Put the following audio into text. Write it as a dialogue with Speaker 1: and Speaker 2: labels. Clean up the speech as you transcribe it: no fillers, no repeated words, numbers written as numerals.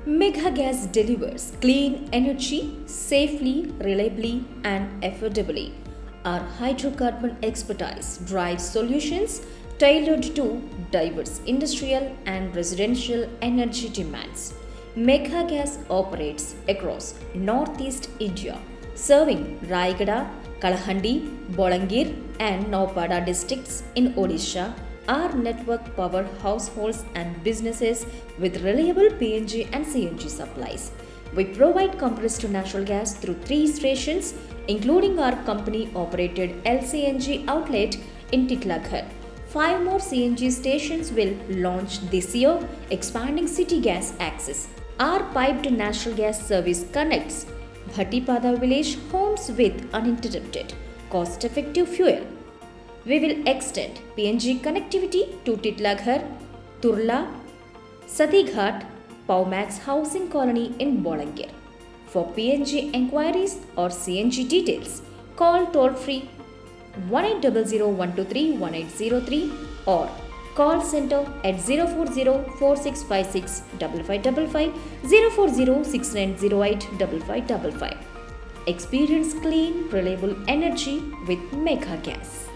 Speaker 1: Megha Gas delivers clean energy safely, reliably, and affordably. Our hydrocarbon expertise drives solutions tailored to diverse industrial and residential energy demands. Megha Gas operates across Northeast India, serving Rayagada, Kalahandi, Balangir, and Nuapada districts in Odisha. Our network power households and businesses with reliable PNG and CNG supplies. We provide compressed natural gas through 3 stations, including our company operated LCNG outlet in Titlaghar. 5 more CNG stations will launch this year, expanding city gas access. Our piped natural gas service connects Bhattipada village homes with uninterrupted, cost effective fuel. We will extend PNG connectivity to Titlaghar, Turla, Satighat, Paumax Housing Colony in Balangir. For PNG enquiries or CNG details, call toll free 1800 or call center at 040 4656 5555 040 6908 5555. Experience clean, reliable energy with Megha Gas.